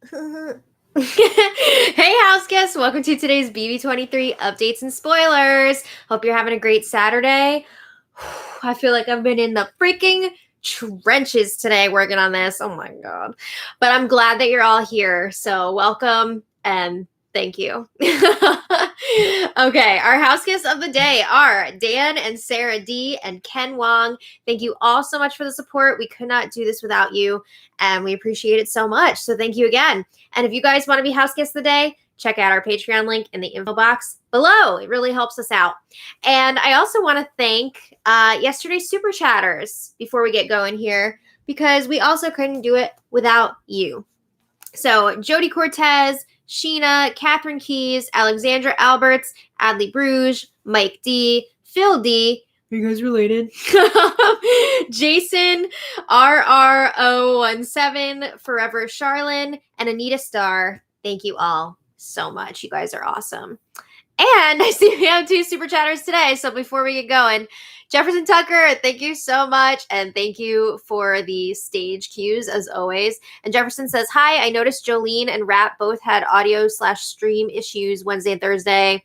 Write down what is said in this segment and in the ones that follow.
Hey, house guests! Welcome to today's BB23 updates and spoilers. Hope you're having a great Saturday. I feel like I've been in the freaking trenches today working on this. Oh my god. But I'm glad that you're all here. So, welcome and thank you. Okay, our house guests of the day are Dan and Sarah D and Ken Wong. Thank you all so much for the support. We could not do this without you, and we appreciate it so much. So, thank you again. And if you guys want to be house guests of the day, check out our Patreon link in the info box below. It really helps us out. And I also want to thank yesterday's super chatters before we get going here, because we also couldn't do it without you. So Jody Cortez, Sheena, Catherine Keys, Alexandra Alberts, Adley Bruges, Mike D, Phil D. Are you guys related? Jason, RRO17, Forever Charlene, and Anita Starr. Thank you all so much. You guys are awesome. And I see we have 2 super chatters today. So before we get going, Jefferson Tucker, thank you so much. And thank you for the stage cues as always. And Jefferson says, hi, I noticed Jolene and Rap both had audio/stream issues Wednesday and Thursday.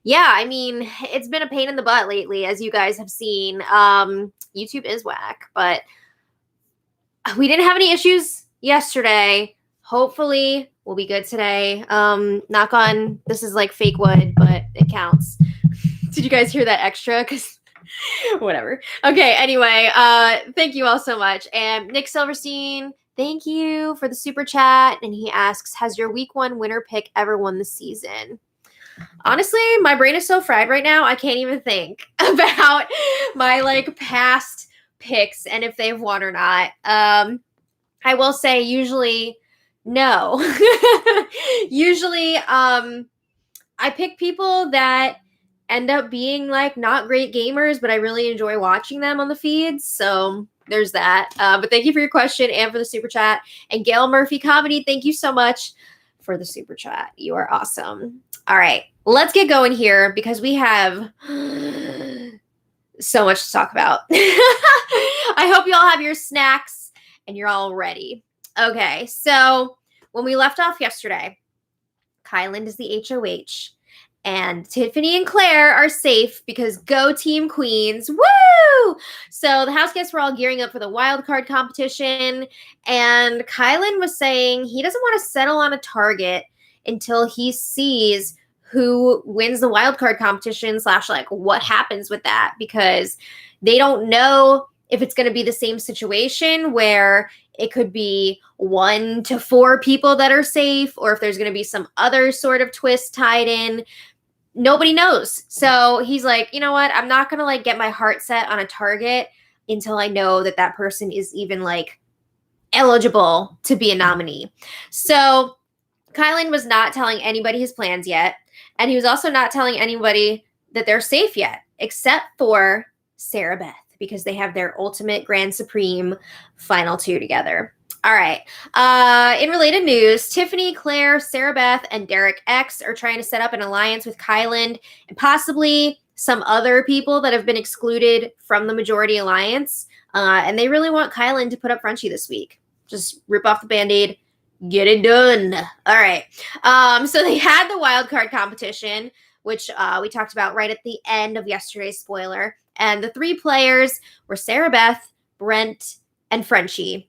Yeah, I mean, it's been a pain in the butt lately, as you guys have seen. YouTube is whack, but we didn't have any issues yesterday. Hopefully, we'll be good today. Knock on, this is like fake wood, but it counts. Did you guys hear that extra? Because whatever. Okay, anyway, thank you all so much. And Nick Silverstein, thank you for the super chat. And he asks, has your week 1 winner pick ever won the season? Honestly, my brain is so fried right now, I can't even think about my past picks and if they've won or not. I will say usually no. Usually I pick people that end up being not great gamers, but I really enjoy watching them on the feeds. So there's that. But thank you for your question and for the super chat. And Gail Murphy Comedy, thank you so much for the super chat. You are awesome. All right, let's get going here because we have so much to talk about. I hope you all have your snacks and you're all ready. Okay, so when we left off yesterday, Kyland is the HOH. And Tiffany and Claire are safe because go Team Queens. Woo! So the house guests were all gearing up for the wild card competition. And Kylan was saying he doesn't want to settle on a target until he sees who wins the wild card competition / what happens with that, because they don't know if it's going to be the same situation where it could be 1 to 4 people that are safe, or if there's going to be some other sort of twist tied in. Nobody knows. So he's like, you know what? I'm not going to get my heart set on a target until I know that that person is even eligible to be a nominee. So Kylan was not telling anybody his plans yet. And he was also not telling anybody that they're safe yet, except for Sarah Beth, because they have their ultimate Grand Supreme final 2 together. All right. In related news, Tiffany, Claire, Sarah Beth, and Derek X are trying to set up an alliance with Kyland and possibly some other people that have been excluded from the majority alliance. And they really want Kyland to put up Frenchie this week. Just rip off the Band-Aid, get it done. All right. So they had the wild card competition, which we talked about right at the end of yesterday's spoiler. And the 3 players were Sarah Beth, Brent, and Frenchie.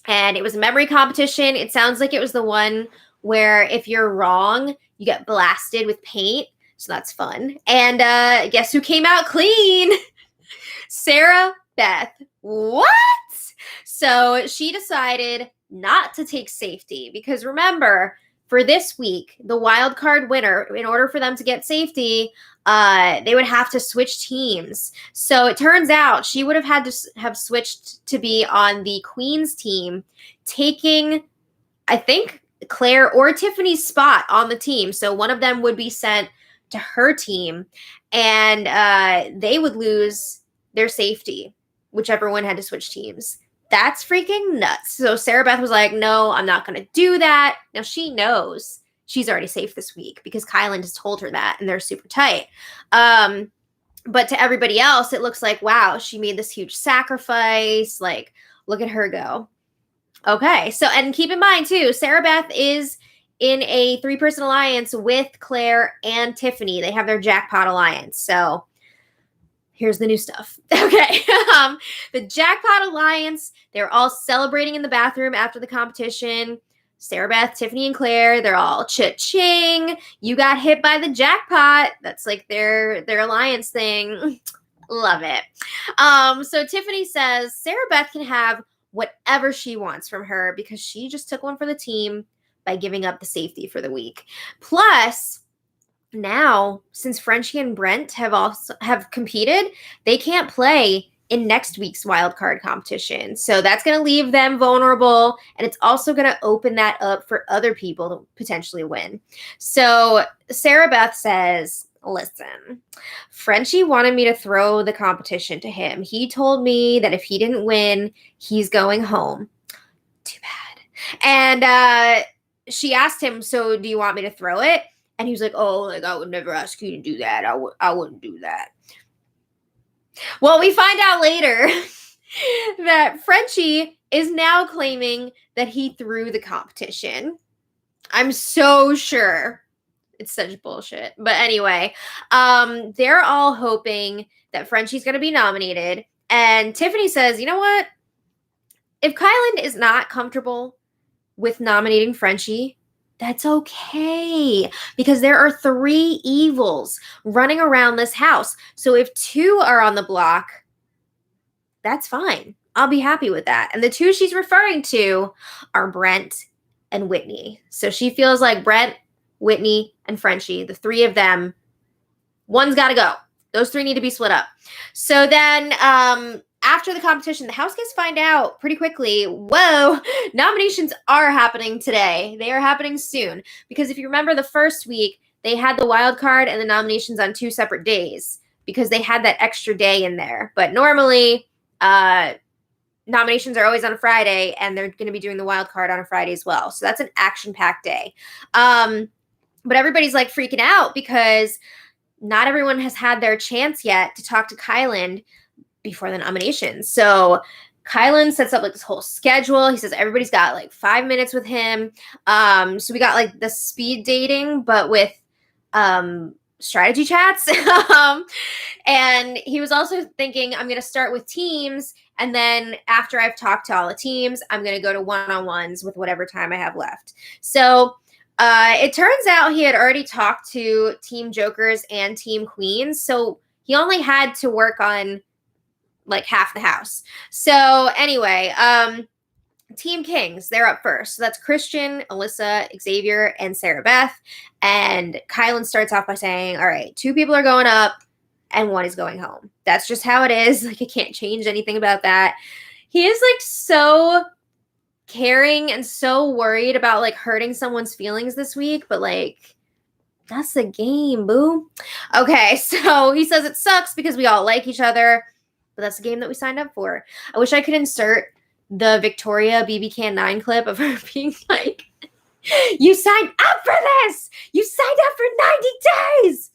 And it was a memory competition. It sounds like it was the one where if you're wrong, you get blasted with paint. So that's fun. And guess who came out clean? Sarah Beth. What? So she decided not to take safety because remember, for this week, the wild card winner, in order for them to get safety, they would have to switch teams. So it turns out she would have had to have switched to be on the Queen's team, taking, I think, Claire or Tiffany's spot on the team. So one of them would be sent to her team, and they would lose their safety, whichever one had to switch teams. That's freaking nuts. So Sarah Beth was like, no, I'm not going to do that. Now she knows she's already safe this week because Kylan has told her that and they're super tight. But to everybody else, it looks like, wow, she made this huge sacrifice. Look at her go. Okay, so and keep in mind too, Sarah Beth is in a 3-person alliance with Claire and Tiffany. They have their jackpot alliance. So here's the new stuff. Okay, the jackpot alliance. They're all celebrating in the bathroom after the competition. Sarah Beth, Tiffany, and Claire, they're all cha-ching. You got hit by the jackpot. That's like their alliance thing. Love it. So Tiffany says Sarah Beth can have whatever she wants from her because she just took one for the team by giving up the safety for the week. Plus, now since Frenchie and Brent have competed, they can't play in next week's wild card competition. So that's going to leave them vulnerable, and it's also going to open that up for other people to potentially win. So Sarah Beth says, listen, Frenchie wanted me to throw the competition to him. He told me that if he didn't win, he's going home. Too bad. And she asked him, so do you want me to throw it? And he was like, oh, like I would never ask you to do that. I wouldn't do that. Well, we find out later that Frenchie is now claiming that he threw the competition. I'm so sure. It's such bullshit. But anyway, they're all hoping that Frenchie's going to be nominated. And Tiffany says, you know what? If Kyland is not comfortable with nominating Frenchie, that's okay. Because there are 3 evils running around this house. So if 2 are on the block, that's fine. I'll be happy with that. And the 2 she's referring to are Brent and Whitney. So she feels like Brent, Whitney, and Frenchie, the 3 of them, one's got to go. Those 3 need to be split up. So then after the competition, the house guests find out pretty quickly, whoa, nominations are happening today. They are happening soon. Because if you remember the first week, they had the wild card and the nominations on 2 separate days because they had that extra day in there. But normally, nominations are always on a Friday, and they're going to be doing the wild card on a Friday as well. So that's an action-packed day. But everybody's like freaking out because not everyone has had their chance yet to talk to Kyland before the nominations. So Kyland sets up like this whole schedule. He says everybody's got like 5 minutes with him. So we got like the speed dating, but with strategy chats. And he was also thinking, I'm going to start with teams. And then after I've talked to all the teams, I'm going to go to one-on-ones with whatever time I have left. So it turns out he had already talked to Team Jokers and Team Queens. So he only had to work on like half the house. So anyway, Team Kings, they're up first. So that's Christian, Alyssa, Xavier, and Sarah Beth. And Kyland starts off by saying, all right, 2 people are going up and 1 is going home. That's just how it is. Like, you can't change anything about that. He is like so caring and so worried about like hurting someone's feelings this week, but like, that's the game, boo. Okay, so he says it sucks because we all like each other, but that's the game that we signed up for. I wish I could insert the Victoria BB Can 9 clip of her being like, you signed up for this! You signed up for 90 days!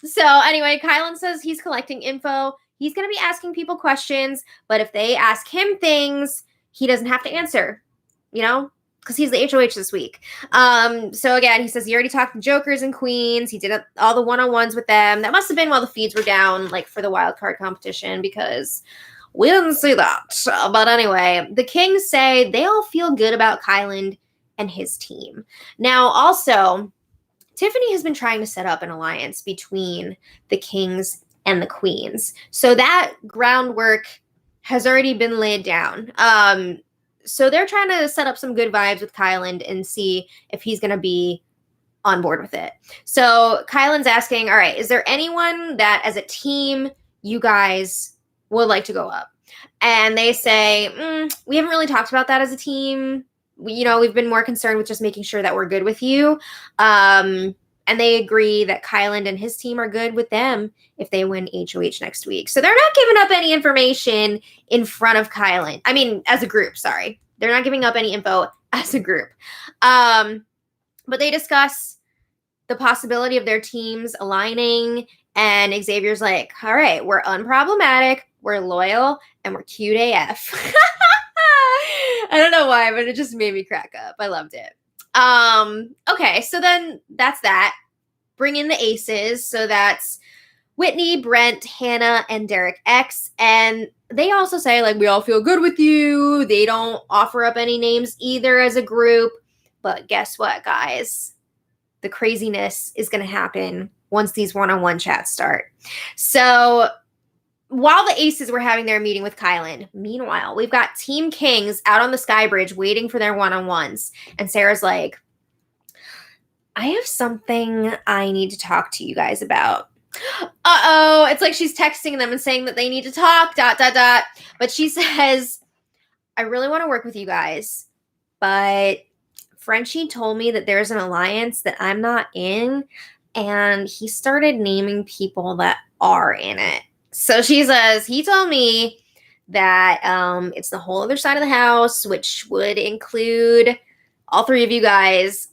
So anyway, Kyland says he's collecting info. He's going to be asking people questions, but if they ask him things, he doesn't have to answer, you know, because he's the HOH this week. So again, he says he already talked to Jokers and Queens. He did all the one-on-ones with them. That must have been while the feeds were down, like for the wild card competition, because we didn't see that. But anyway, the Kings say they all feel good about Kyland and his team. Now, also, Tiffany has been trying to set up an alliance between the Kings and the Queens. So that groundwork has already been laid down. So they're trying to set up some good vibes with Kyland and see if he's going to be on board with it. So Kyland's asking, all right, is there anyone that as a team you guys would like to go up? And they say, we haven't really talked about that as a team. We've been more concerned with just making sure that we're good with you. And they agree that Kyland and his team are good with them if they win HOH next week. So they're not giving up any information in front of Kyland. I mean, as a group, sorry. They're not giving up any info as a group. But they discuss the possibility of their teams aligning. And Xavier's like, all right, we're unproblematic, we're loyal, and we're cute AF. I don't know why, but it just made me crack up. I loved it. Okay, so then that's that. Bring in the aces. So that's Whitney, Brent, Hannah, and Derek X. And they also say, like, we all feel good with you. They don't offer up any names either as a group. But guess what, guys? The craziness is going to happen once these one-on-one chats start. So while the aces were having their meeting with Kylan, meanwhile, we've got Team Kings out on the Sky Bridge waiting for their one-on-ones. And Sarah's like, I have something I need to talk to you guys about. Uh-oh. It's like she's texting them and saying that they need to talk, ... But she says, I really want to work with you guys, but Frenchie told me that there's an alliance that I'm not in, and he started naming people that are in it. So she says, he told me that it's the whole other side of the house, which would include all three of you guys.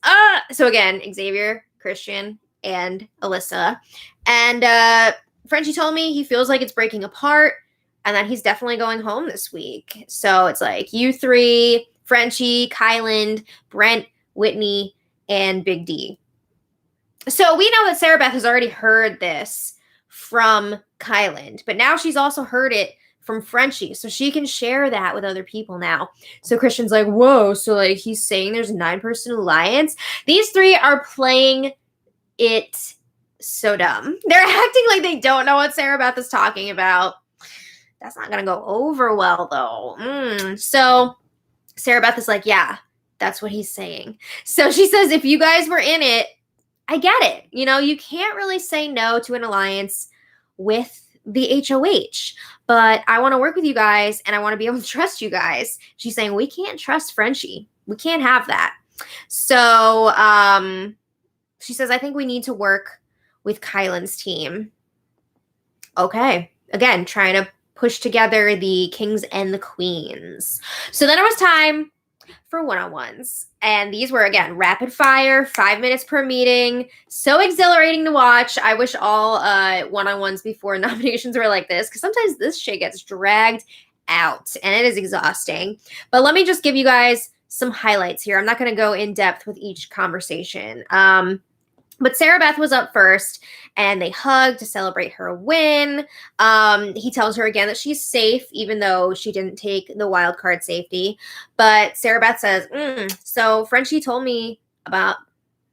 So again, Xavier, Christian, and Alyssa. And Frenchie told me he feels like it's breaking apart and that he's definitely going home this week. So it's like you three, Frenchie, Kylan, Brent, Whitney, and Big D. So we know that Sarah Beth has already heard this from Kylan, but now she's also heard it from Frenchie, so she can share that with other people now. So Christian's like, whoa, so like he's saying there's a 9-person alliance? These three are playing it so dumb. They're acting like they don't know what Sarah Beth is talking about. That's not going to go over well, though. So Sarah Beth is like, yeah, that's what he's saying. So she says, if you guys were in it, I get it. You know, you can't really say no to an alliance with the HOH, but I want to work with you guys and I want to be able to trust you guys. She's saying, we can't trust Frenchie. We can't have that. So she says, I think we need to work with Kylan's team. Okay. Again, trying to push together the kings and the queens. So then it was time for one-on-ones. And these were, again, rapid fire, 5 minutes per meeting. So exhilarating to watch. I wish all one-on-ones before nominations were like this, because sometimes this shit gets dragged out and it is exhausting. But let me just give you guys some highlights here. I'm not going to go in depth with each conversation. But Sarah Beth was up first, and they hugged to celebrate her win. He tells her again that she's safe, even though she didn't take the wild card safety. But Sarah Beth says, so Frenchie told me about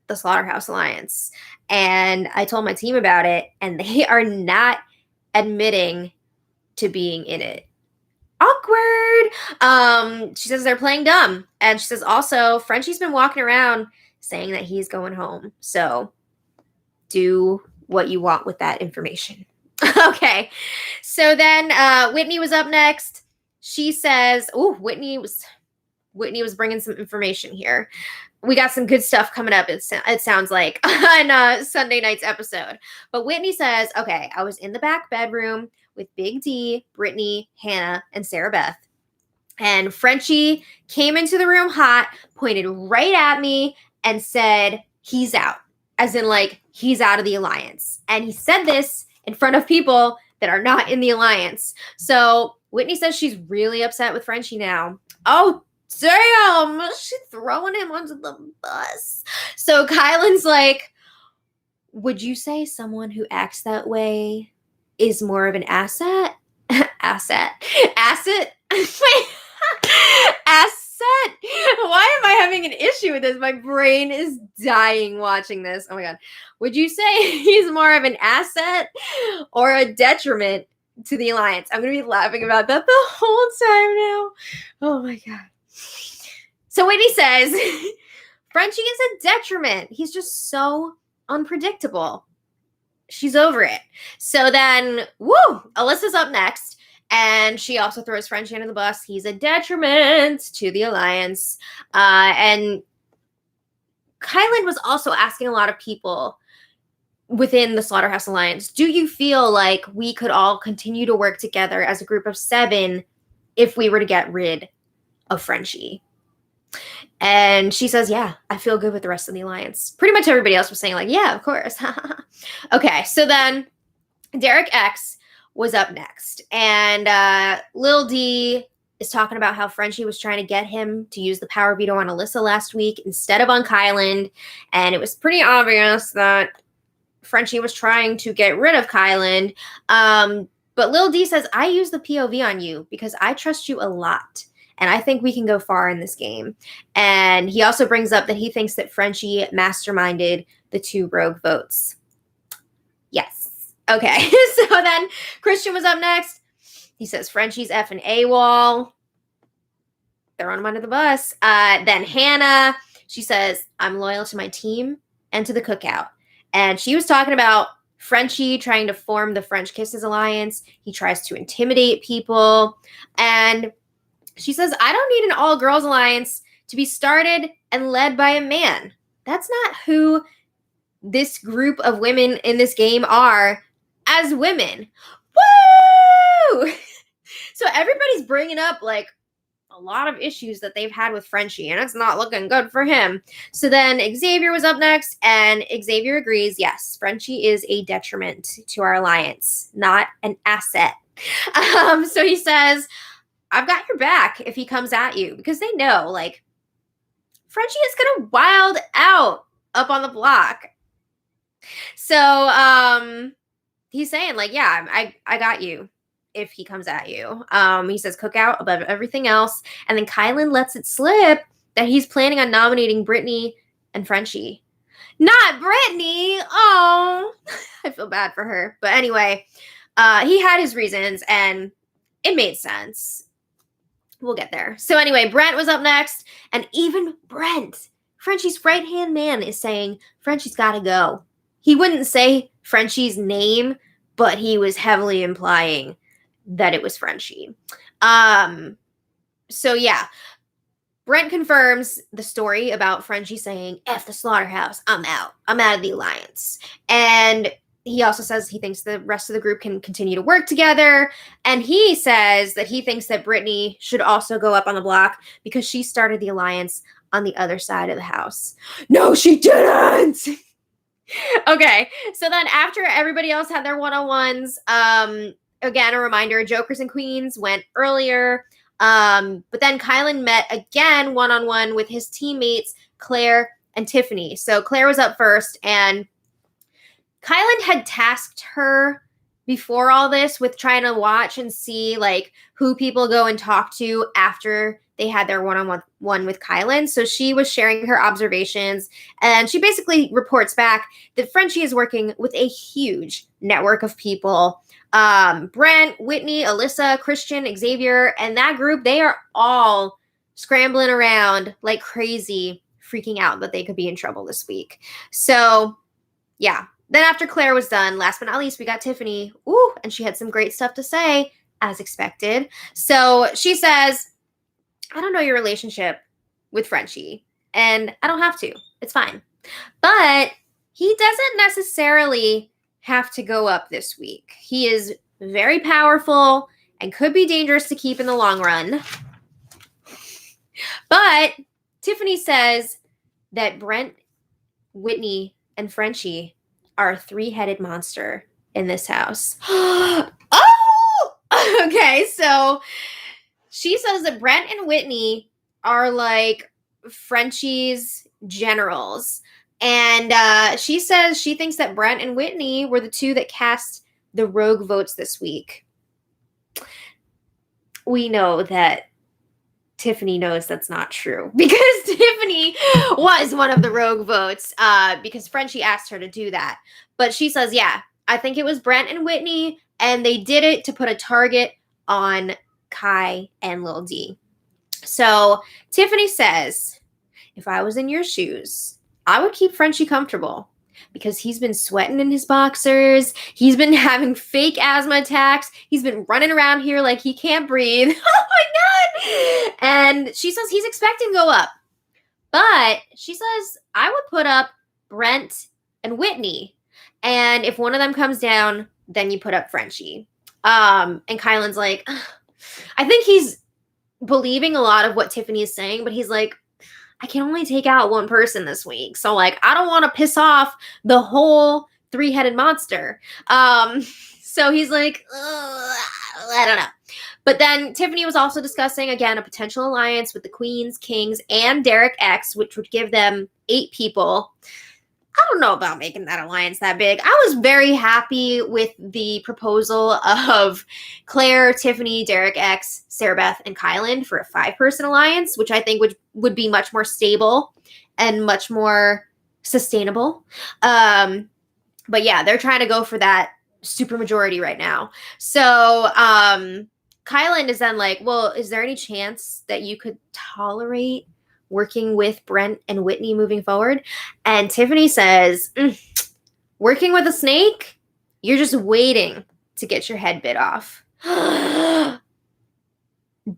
the Slaughterhouse Alliance, and I told my team about it, and they are not admitting to being in it. Awkward. She says they're playing dumb. And she says also, Frenchie's been walking around saying that he's going home. So do what you want with that information. Okay. So then Whitney was up next. She says, Whitney was bringing some information here. We got some good stuff coming up, it sounds like, on Sunday night's episode. But Whitney says, okay, I was in the back bedroom with Big D, Brittany, Hannah, and Sarah Beth. And Frenchie came into the room hot, pointed right at me, and said, he's out. As in, like, he's out of the alliance. And he said this in front of people that are not in the alliance. So Whitney says she's really upset with Frenchie now. Oh, damn. She's throwing him under the bus. So Kylan's like, would you say someone who acts that way is more of an asset? Asset. Why am I having an issue with this? My brain is dying watching this. Oh my God. Would you say he's more of an asset or a detriment to the alliance? I'm going to be laughing about that the whole time now. Oh my God. So Whitney says, Frenchie is a detriment. He's just so unpredictable. She's over it. So then, Alyssa's up next. And she also throws Frenchie under the bus. He's a detriment to the alliance. And Kylan was also asking a lot of people within the Slaughterhouse Alliance, do you feel like we could all continue to work together as a group of 7 if we were to get rid of Frenchie? And she says, yeah, I feel good with the rest of the alliance. Pretty much everybody else was saying like, yeah, of course. Okay, so then Derek X was up next. And Lil D is talking about how Frenchie was trying to get him to use the power veto on Alyssa last week instead of on Kyland. And it was pretty obvious that Frenchie was trying to get rid of Kyland. But Lil D says, I use the POV on you because I trust you a lot. And I think we can go far in this game. And he also brings up that he thinks that Frenchie masterminded the 2 rogue votes. Yes. Okay. So then Christian was up next. He says Frenchie's effing AWOL. Throwing him under the bus. Then Hannah, she says, I'm loyal to my team and to the cookout. And she was talking about Frenchie trying to form the French Kisses Alliance. He tries to intimidate people. And she says, I don't need an all-girls alliance to be started and led by a man. That's not who this group of women in this game are as women. Woo! So everybody's bringing up, like, a lot of issues that they've had with Frenchie, and it's not looking good for him. So then Xavier was up next, and Xavier agrees, yes, Frenchie is a detriment to our alliance, not an asset. So he says, I've got your back if he comes at you, because they know, like, Frenchie is going to wild out up on the block. So he's saying, like, yeah, I got you if he comes at you. He says cookout above everything else. And then Kyland lets it slip that he's planning on nominating Brittany and Frenchie. Not Brittany! Oh, I feel bad for her. But anyway, he had his reasons, and it made sense. We'll get there. So anyway, Brent was up next, and even Brent, Frenchie's right-hand man, is saying Frenchie's got to go. He wouldn't say Frenchie's name, but he was heavily implying that it was Frenchie. So yeah, Brent confirms the story about Frenchie saying, F the slaughterhouse, I'm out. I'm out of the alliance. And he also says he thinks the rest of the group can continue to work together. And he says that he thinks that Brittany should also go up on the block because she started the alliance on the other side of the house. No, she didn't! Okay, so then after everybody else had their one-on-ones, again, a reminder, Jokers and Queens went earlier. But then Kyland met again one-on-one with his teammates, Claire and Tiffany. So Claire was up first, and Kyland had tasked her before all this with trying to watch and see, like, who people go and talk to after they had their one-on-one with Kyland. So she was sharing her observations, and she basically reports back that Frenchie is working with a huge network of people. Brent, Whitney, Alyssa, Christian, Xavier, and that group, they are all scrambling around like crazy, freaking out that they could be in trouble this week. So, yeah. Then after Claire was done, last but not least, we got Tiffany. Ooh, and she had some great stuff to say, as expected. So she says, I don't know your relationship with Frenchie, and I don't have to. It's fine. But he doesn't necessarily have to go up this week. He is very powerful and could be dangerous to keep in the long run. But Tiffany says that Brent, Whitney, and Frenchie are a 3-headed monster in this house. Oh! Okay, so she says that Brent and Whitney are like Frenchie's generals. And she says she thinks that Brent and Whitney were the 2 that cast the rogue votes this week. We know that Tiffany knows that's not true because Tiffany was one of the rogue votes because Frenchie asked her to do that. But she says, yeah, I think it was Brent and Whitney, and they did it to put a target on Kai and Lil D. So Tiffany says, if I was in your shoes, I would keep Frenchie comfortable because he's been sweating in his boxers. He's been having fake asthma attacks. He's been running around here like he can't breathe. Oh my God. And she says he's expecting to go up. But she says, I would put up Brent and Whitney. And if one of them comes down, then you put up Frenchie. And Kyland's like, I think he's believing a lot of what Tiffany is saying, but he's like, I can only take out one person this week. So, like, I don't want to piss off the whole 3-headed monster. So he's like, I don't know. But then Tiffany was also discussing, again, a potential alliance with the Queens, Kings, and Derek X, which would give them 8 people. I don't know about making that alliance that big. I was very happy with the proposal of Claire, Tiffany, Derek X, Sarah Beth, and Kyland for a 5-person alliance, which I think would be much more stable and much more sustainable. But yeah, they're trying to go for that super majority right now. So Kyland is then like, well, is there any chance that you could tolerate working with Brent and Whitney moving forward? And Tiffany says, working with a snake? You're just waiting to get your head bit off.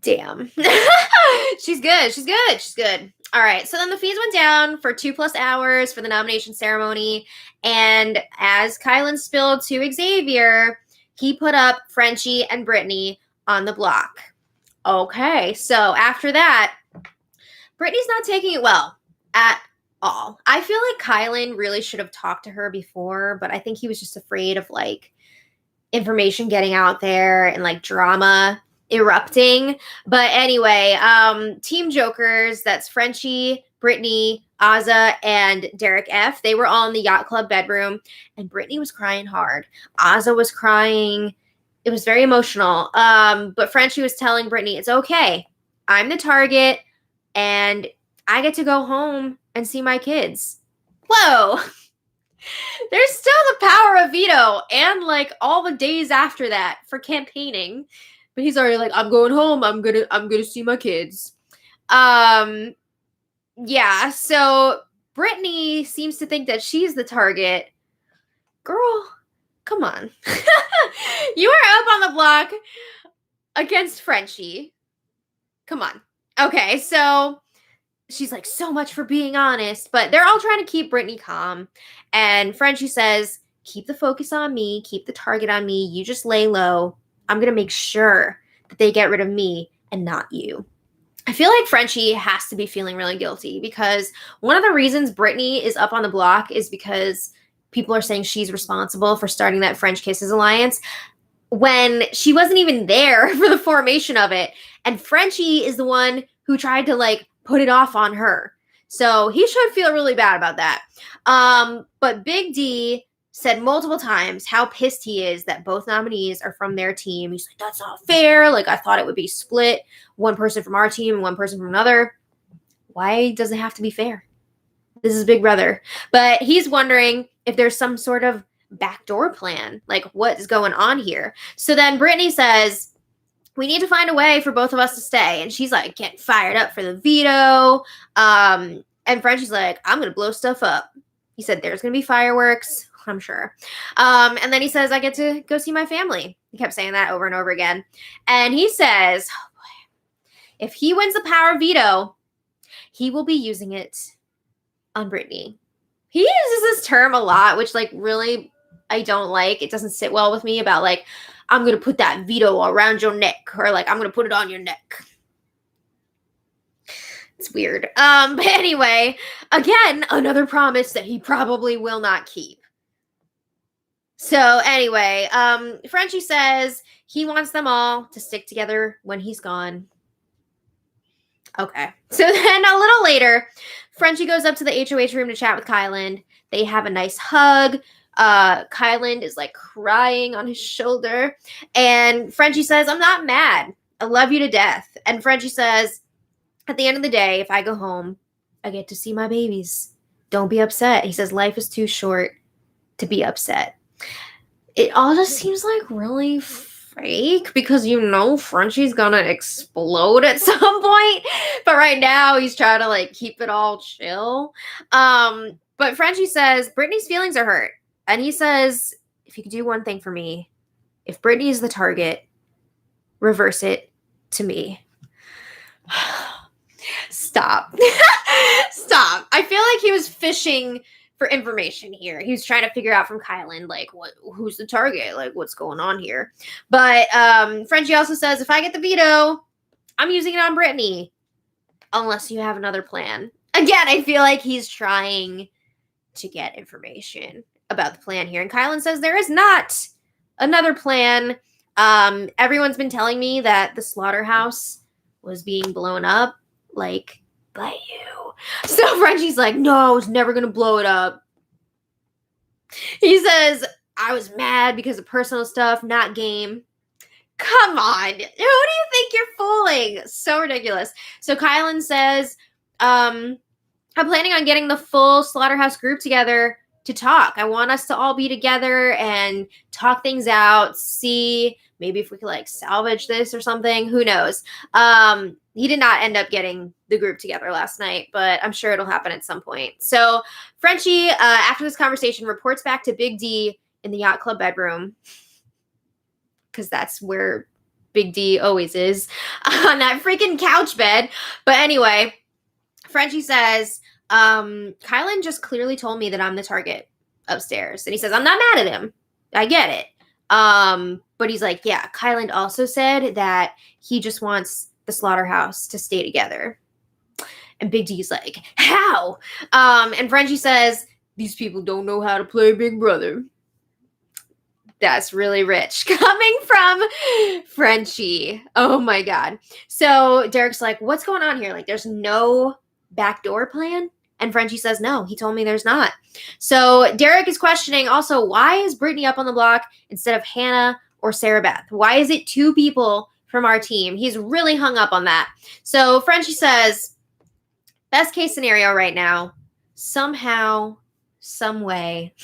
Damn. She's good. She's good. She's good. All right. So then the feeds went down for 2+ hours for the nomination ceremony. And as Kyland spilled to Xavier, he put up Frenchie and Brittany on the block. Okay. So after that, Brittany's not taking it well at all. I feel like Kyland really should have talked to her before, but I think he was just afraid of like information getting out there and like drama erupting. But anyway, Team Jokers, that's Frenchie, Brittany, Azah, and Derek F. They were all in the yacht club bedroom, and Brittany was crying hard. Azah was crying. It was very emotional. But Frenchie was telling Brittany, it's okay. I'm the target, and I get to go home and see my kids. Whoa. There's still the power of veto and like all the days after that for campaigning. But he's already like, I'm going home. I'm gonna see my kids. Yeah, so Brittany seems to think that she's the target. Girl, come on. You are up on the block against Frenchie. Come on. Okay, so she's like, so much for being honest. But they're all trying to keep Brittany calm. And Frenchie says, keep the focus on me. Keep the target on me. You just lay low. I'm going to make sure that they get rid of me and not you. I feel like Frenchie has to be feeling really guilty because one of the reasons Brittany is up on the block is because people are saying she's responsible for starting that French Kisses alliance when she wasn't even there for the formation of it. And Frenchie is the one who tried to like put it off on her. So he should feel really bad about that. But Big D said multiple times how pissed he is that both nominees are from their team. He's like, that's not fair. Like, I thought it would be split. One person from our team and one person from another. Why does it have to be fair? This is Big Brother. But he's wondering if there's some sort of backdoor plan. Like, what is going on here? So then Brittany says, we need to find a way for both of us to stay. And she's like getting fired up for the veto. And Frenchie's like, I'm going to blow stuff up. He said, there's going to be fireworks. I'm sure. And then he says, I get to go see my family. He kept saying that over and over again. And he says, oh boy, if he wins the power of veto, he will be using it on Brittany. He uses this term a lot, which like really I don't like. It doesn't sit well with me about like, I'm going to put that veto around your neck or like, I'm going to put it on your neck. It's weird. But anyway, again, another promise that he probably will not keep. So anyway, Frenchie says he wants them all to stick together when he's gone. Okay. So then a little later, Frenchie goes up to the HOH room to chat with Kyland. They have a nice hug. Kyland is like crying on his shoulder. And Frenchie says, I'm not mad. I love you to death. And Frenchie says, at the end of the day, if I go home, I get to see my babies. Don't be upset. He says, life is too short to be upset. It all just seems like really fake because you know Frenchie's gonna explode at some point. But right now he's trying to like keep it all chill. But Frenchie says Brittany's feelings are hurt. And he says, if you could do one thing for me, if Brittany is the target, reverse it to me. Stop. Stop. I feel like he was fishing for information here. He was trying to figure out from Kyland, like, who's the target? Like, what's going on here? But Frenchie also says, if I get the veto, I'm using it on Brittany. Unless you have another plan. Again, I feel like he's trying to get information about the plan here. And Kyland says there is not another plan. Everyone's been telling me that the slaughterhouse was being blown up, like, by you. So Frenchie's like, no, I was never going to blow it up. He says, I was mad because of personal stuff, not game. Come on. Who do you think you're fooling? So ridiculous. So Kylan says, I'm planning on getting the full slaughterhouse group together to talk. I want us to all be together and talk things out, see maybe if we could like salvage this or something. Who knows? He did not end up getting the group together last night, but I'm sure it'll happen at some point. So Frenchie, after this conversation, reports back to Big D in the yacht club bedroom, because that's where Big D always is, on that freaking couch bed. But anyway, Frenchie says, Kylan just clearly told me that I'm the target upstairs. And he says, I'm not mad at him. I get it. But he's like, yeah, Kylan also said that he just wants the slaughterhouse to stay together. And Big D's like, how? And Frenchie says, these people don't know how to play Big Brother. That's really rich coming from Frenchie. Oh my God. So Derek's like, what's going on here? Like, there's no backdoor plan? And Frenchie says, no, he told me there's not. So Derek is questioning also, why is Brittany up on the block instead of Hannah or Sarah Beth? Why is it two people from our team? He's really hung up on that. So Frenchie says, best case scenario right now, somehow, some way,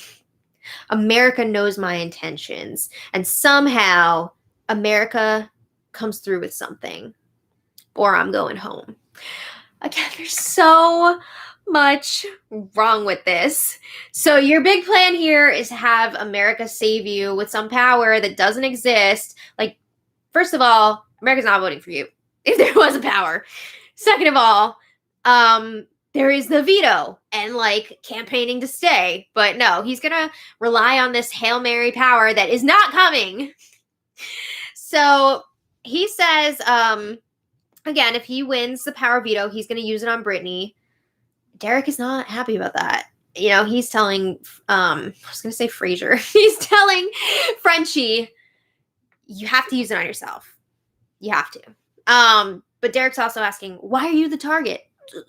America knows my intentions. And somehow America comes through with something. Or I'm going home. Again, there's so much wrong with this. So your big plan here is to have America save you with some power that doesn't exist. Like, first of all, America's not voting for you if there was a power. Second of all, there is the veto and like campaigning to stay. But no, he's going to rely on this Hail Mary power that is not coming. So he says, again, if he wins the power veto, he's going to use it on Brittany. Derek is not happy about that. You know, he's telling, I was going to say Frasier. He's telling Frenchie, you have to use it on yourself. You have to. But Derek's also asking, why are you the target?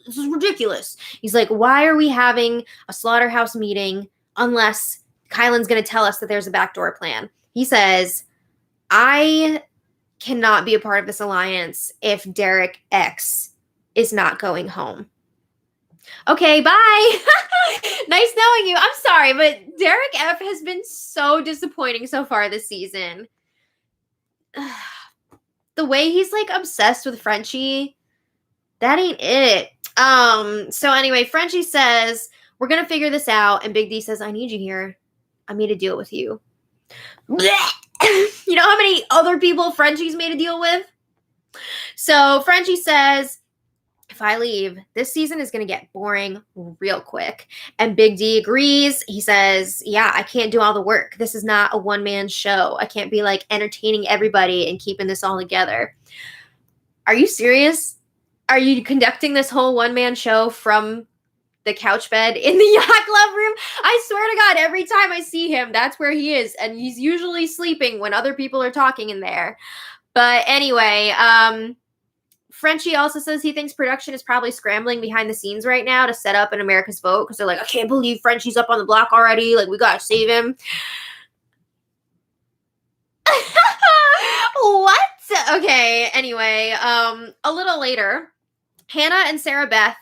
This is ridiculous. He's like, why are we having a slaughterhouse meeting unless Kylan's going to tell us that there's a backdoor plan? He says, I cannot be a part of this alliance if Derek X is not going home. Okay, bye. Nice knowing you. I'm sorry, but Derek F has been so disappointing so far this season. The way he's like obsessed with Frenchie, that ain't it. So anyway, Frenchie says, we're going to figure this out. And Big D says, I need you here. I made a deal with you. You know how many other people Frenchie's made a deal with? So Frenchie says, if I leave, this season is going to get boring real quick. And Big D agrees. He says, yeah, I can't do all the work. This is not a one-man show. I can't be like entertaining everybody and keeping this all together. Are you serious? Are you conducting this whole one-man show from the couch bed in the yacht club room? I swear to God, every time I see him, that's where he is. And he's usually sleeping when other people are talking in there. But anyway, Frenchie also says he thinks production is probably scrambling behind the scenes right now to set up an America's vote because they're like, I can't believe Frenchie's up on the block already. Like, we got to save him. What? Okay, anyway, a little later, Hannah and Sarah Beth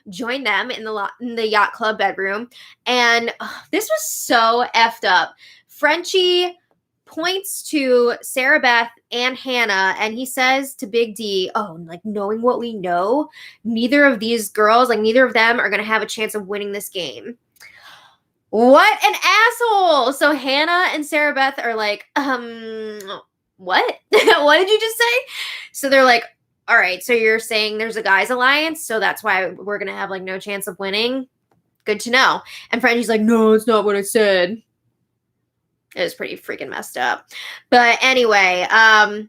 joined them in the yacht club bedroom. And this was so effed up. Frenchie points to Sarah Beth and Hannah, and he says to Big D, oh, like, knowing what we know, neither of these girls, like, neither of them are going to have a chance of winning this game. What an asshole. So Hannah and Sarah Beth are like, what? What did you just say? So they're like, all right, so you're saying there's a guys alliance, so that's why we're going to have, like, no chance of winning? Good to know. And Frenchie's like, no, it's not what I said. It was pretty freaking messed up. But anyway, a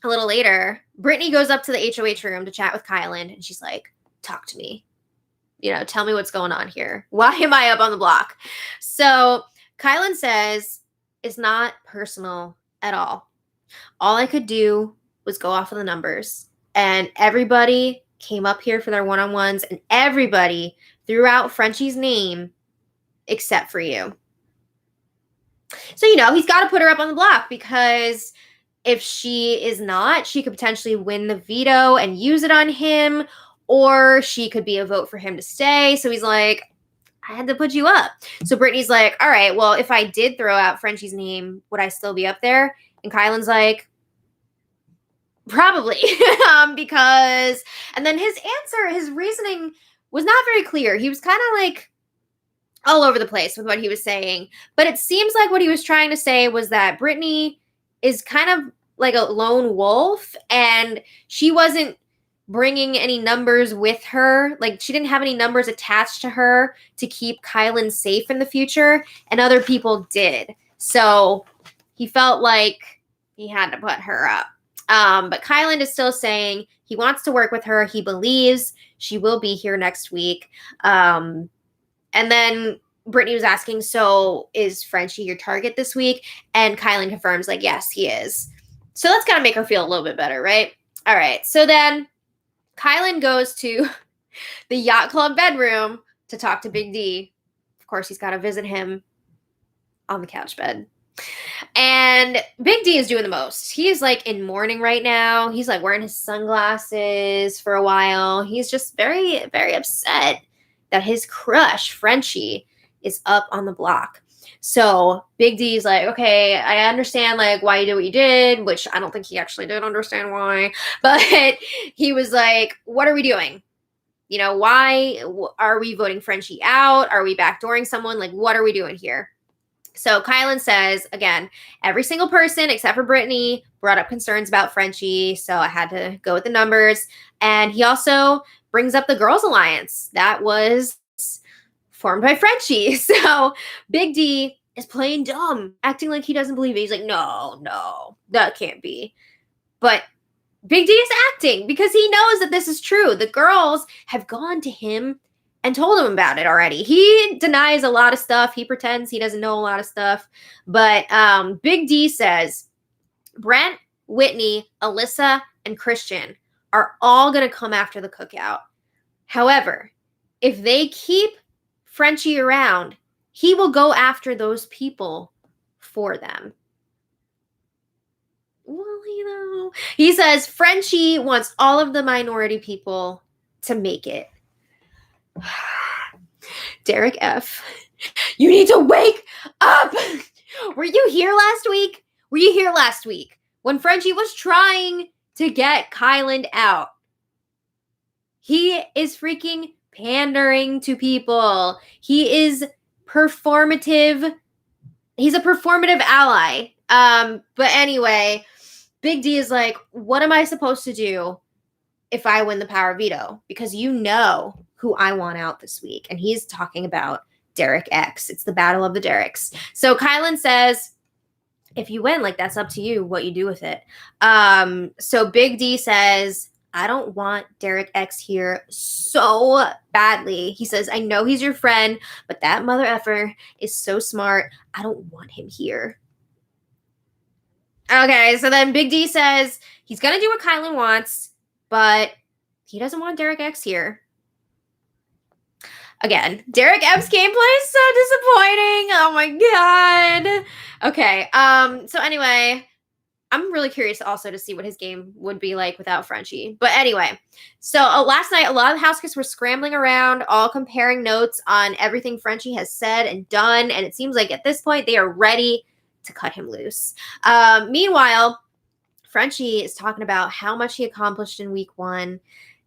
little later, Brittany goes up to the HOH room to chat with Kylan, and she's like, talk to me. You know, tell me what's going on here. Why am I up on the block? So Kylan says, it's not personal at all. All I could do was go off of the numbers. And everybody came up here for their one-on-ones, and everybody threw out Frenchie's name except for you. So, he's got to put her up on the block, because if she is not, she could potentially win the veto and use it on him, or she could be a vote for him to stay. So he's like, I had to put you up. So Brittany's like, all right, well, if I did throw out Frenchie's name, would I still be up there? And Kylan's like, probably. Because, and then his reasoning was not very clear. He was kind of like all over the place with what he was saying. But it seems like what he was trying to say was that Brittany is kind of like a lone wolf, and she wasn't bringing any numbers with her. Like, she didn't have any numbers attached to her to keep Kylan safe in the future, and other people did. So he felt like he had to put her up. But Kylan is still saying he wants to work with her. He believes she will be here next week. And then Brittany was asking, so is Frenchie your target this week? And Kylan confirms, like, yes, he is. So that's got to make her feel a little bit better, right? All right. So then Kylan goes to the yacht club bedroom to talk to Big D. Of course, he's got to visit him on the couch bed. And Big D is doing the most. He is like in mourning right now. He's like wearing his sunglasses for a while. He's just very, very upset that his crush, Frenchie, is up on the block. So Big D's like, okay, I understand like why you did what you did, which I don't think he actually did understand why. But he was like, what are we doing? Why are we voting Frenchie out? Are we backdooring someone? Like, what are we doing here? So Kylan says, again, every single person except for Brittany brought up concerns about Frenchie, so I had to go with the numbers. And he also brings up the Girls Alliance that was formed by Frenchie. So Big D is playing dumb, acting like he doesn't believe it. He's like, no, that can't be. But Big D is acting because he knows that this is true. The girls have gone to him and told him about it already. He denies a lot of stuff. He pretends he doesn't know a lot of stuff. But Big D says Brent, Whitney, Alyssa, and Christian are all going to come after the cookout. However, if they keep Frenchie around, he will go after those people for them. Well, he says Frenchie wants all of the minority people to make it. Derek F., you need to wake up. Were you here last week? When Frenchie was trying to get Kylan out? He is freaking pandering to people. He is performative. He's a performative ally. But anyway, Big D is like, what am I supposed to do if I win the power veto? Because you know who I want out this week. And he's talking about Derek X. It's the battle of the Dereks. So Kylan says, if you win, like, that's up to you what you do with it. So Big D says, I don't want Derek X here so badly. He says, I know he's your friend, but that mother effer is so smart. I don't want him here. Okay, so then Big D says he's going to do what Kylan wants, but he doesn't want Derek X here. Again, Derek F's gameplay is so disappointing. Oh my god. Okay, so anyway, I'm really curious also to see what his game would be like without Frenchie. But anyway, so last night, a lot of the housekits were scrambling around, all comparing notes on everything Frenchie has said and done, and it seems like at this point they are ready to cut him loose. Meanwhile, Frenchie is talking about how much he accomplished in week 1.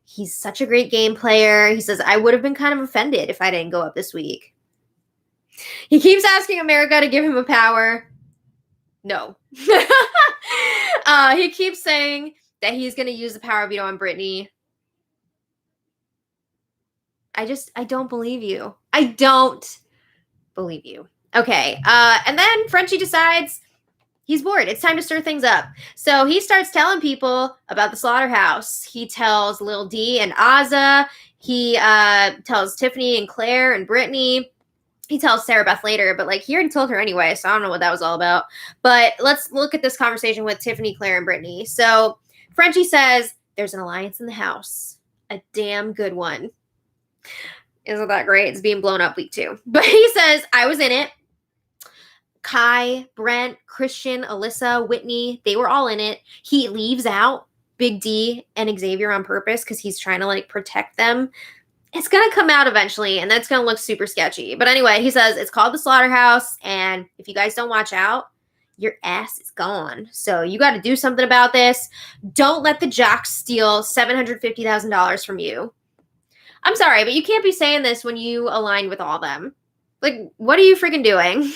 He's such a great game player. He says, I would have been kind of offended if I didn't go up this week. He keeps asking America to give him a power. No. He keeps saying that he's going to use the power veto on Brittany. I don't believe you. I don't believe you. Okay. And then Frenchie decides he's bored. It's time to stir things up. So he starts telling people about the slaughterhouse. He tells Lil D and Azza. He tells Tiffany and Claire and Brittany. he tells Sarah Beth later, but like he already told her anyway, so I don't know what that was all about. But let's look at this conversation with Tiffany, Claire, and Brittany. So Frenchie says, there's an alliance in the house. A damn good one. Isn't that great? It's being blown up week 2. But he says, I was in it. Kai, Brent, Christian, Alyssa, Whitney, they were all in it. He leaves out Big D and Xavier on purpose because he's trying to like protect them. It's going to come out eventually, and that's going to look super sketchy. But anyway, he says it's called the Slaughterhouse, and if you guys don't watch out, your ass is gone. So you got to do something about this. Don't let the jocks steal $750,000 from you. I'm sorry, but you can't be saying this when you aligned with all of them. Like, what are you freaking doing?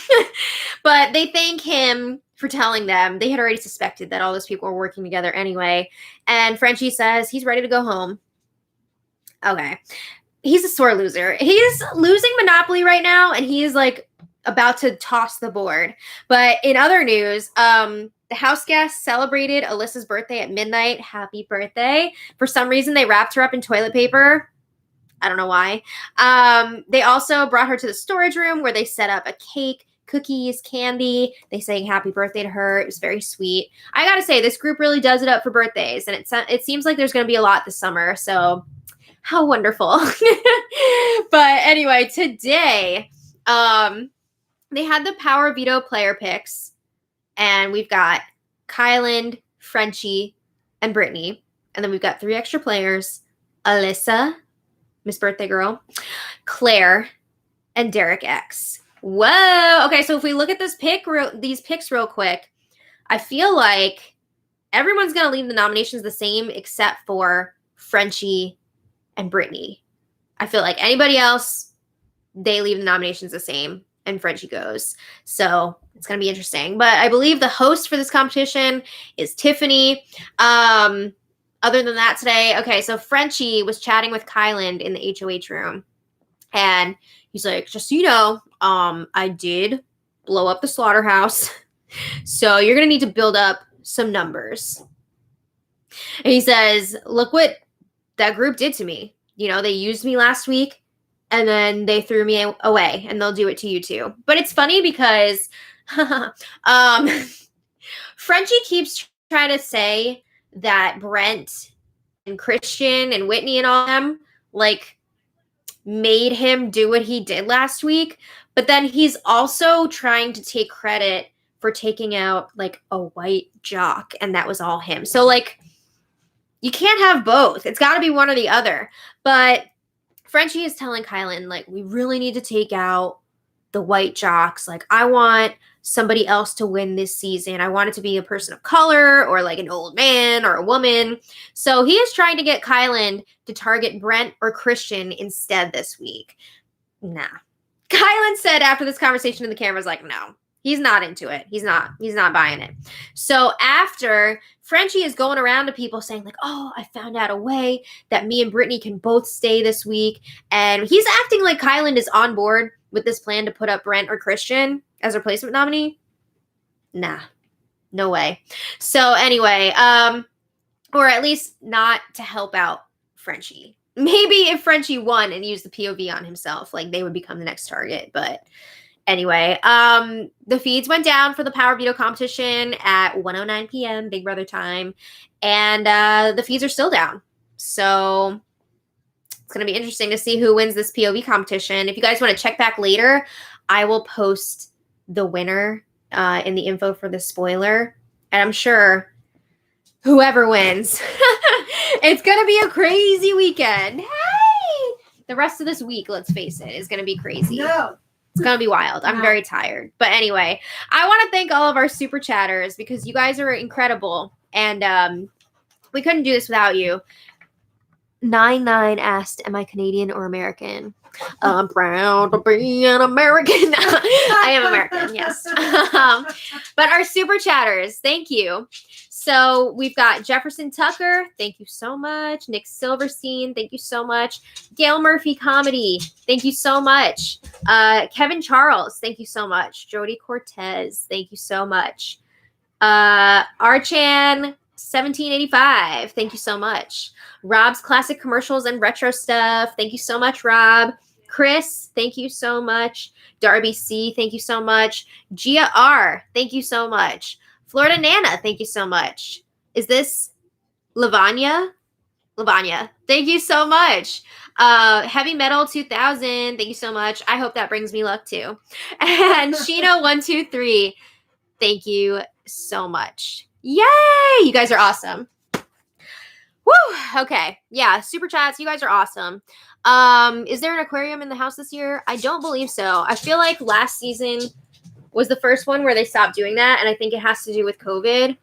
But they thank him for telling them. They had already suspected that all those people were working together anyway. And Frenchie says he's ready to go home. Okay. He's a sore loser. He's losing Monopoly right now, and he's like about to toss the board. But in other news, the house guests celebrated Alyssa's birthday at midnight. Happy birthday. For some reason, they wrapped her up in toilet paper. I don't know why. They also brought her to the storage room where they set up a cake, cookies, candy. They sang happy birthday to her. It was very sweet. I gotta say, this group really does it up for birthdays, and it seems like there's going to be a lot this summer, so how wonderful. But anyway, today, they had the Power Veto player picks, and we've got Kyland, Frenchie, and Brittany, and then we've got 3 extra players, Alyssa, Miss Birthday Girl, Claire, and Derek X. Whoa. Okay, so if we look at these picks real quick, I feel like everyone's going to leave the nominations the same except for Frenchie and Brittany. I feel like anybody else, they leave the nominations the same, and Frenchie goes. So it's going to be interesting. But I believe the host for this competition is Tiffany. Other than that today, okay, so Frenchie was chatting with Kyland in the HOH room, and he's like, just so you know, I did blow up the slaughterhouse, so you're going to need to build up some numbers. And he says, look what that group did to me. You know, they used me last week, and then they threw me away, and they'll do it to you too. But it's funny because Frenchie keeps trying to say that Brent and Christian and Whitney and all them like made him do what he did last week, but then he's also trying to take credit for taking out like a white jock, and that was all him. So like you can't have both. It's got to be one or the other. But Frenchie is telling Kyland, like, we really need to take out the white jocks. Like, I want somebody else to win this season. I want it to be a person of color or like an old man or a woman. So he is trying to get Kyland to target Brent or Christian instead this week. Nah. Kyland said after this conversation in the camera, was like, no, he's not into it. He's not buying it. So after, Frenchie is going around to people saying like, oh, I found out a way that me and Brittany can both stay this week. And he's acting like Kyland is on board with this plan to put up Brent or Christian as a replacement nominee. Nah, no way. So anyway, or at least not to help out Frenchie. Maybe if Frenchie won and used the POV on himself, like they would become the next target. But anyway, the feeds went down for the Power Veto competition at 1:09 p.m. Big Brother time, and the feeds are still down. So it's going to be interesting to see who wins this POV competition. If you guys want to check back later, I will post the winner in the info for the spoiler, and I'm sure whoever wins, it's going to be a crazy weekend. Hey! The rest of this week, let's face it, is going to be crazy. No. It's going to be wild. I'm very tired. But anyway, I want to thank all of our super chatters because you guys are incredible. And we couldn't do this without you. 99 asked, am I Canadian or American? I'm proud to be an American. I am American, yes. But our super chatters, thank you. So we've got Jefferson Tucker, thank you so much. Nick Silverstein, thank you so much. Gail Murphy Comedy, thank you so much. Kevin Charles, thank you so much. Jody Cortez, thank you so much. Archan 1785, thank you so much. Rob's Classic Commercials and Retro Stuff, thank you so much, Rob. Chris, thank you so much. Darby C, thank you so much. Gia R, thank you so much. Florida Nana, thank you so much. Is this Lavanya? Lavanya, thank you so much. Heavy Metal 2000, thank you so much. I hope that brings me luck too. And Sheena123, thank you so much. Yay! You guys are awesome. Woo! Okay. Yeah, super chats. You guys are awesome. Is there an aquarium in the house this year? I don't believe so. I feel like last season was the first one where they stopped doing that, and I think it has to do with COVID.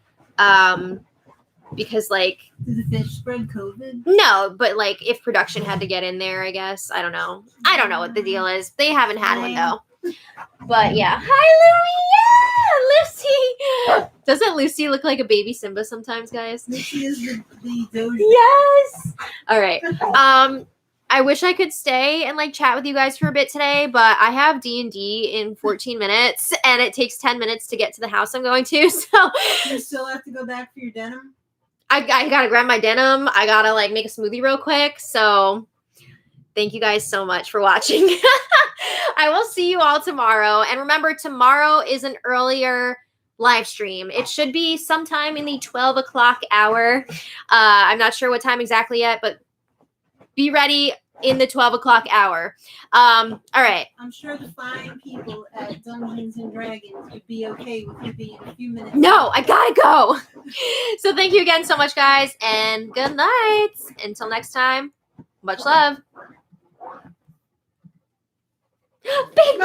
Because like, did the fish spread COVID? No, but like if production had to get in there, I guess. I don't know. I don't know what the deal is. They haven't had one though. But yeah. Hi, Louie. Yeah, Lucy. Doesn't Lucy look like a baby Simba sometimes, guys? Lucy is the Doge. Yes. All right. I wish I could stay and like chat with you guys for a bit today, but I have D&D in 14 minutes, and it takes 10 minutes to get to the house I'm going to. So you still have to go back for your denim? I gotta grab my denim. I gotta like make a smoothie real quick. So thank you guys so much for watching. I will see you all tomorrow. And remember, tomorrow is an earlier live stream. It should be sometime in the 12 o'clock hour. I'm not sure what time exactly yet, but be ready in the 12 o'clock hour. All right. I'm sure the fine people at Dungeons and Dragons would be okay with you being a few minutes. No, I gotta go. So thank you again so much, guys, and good night. Until next time, much love. Big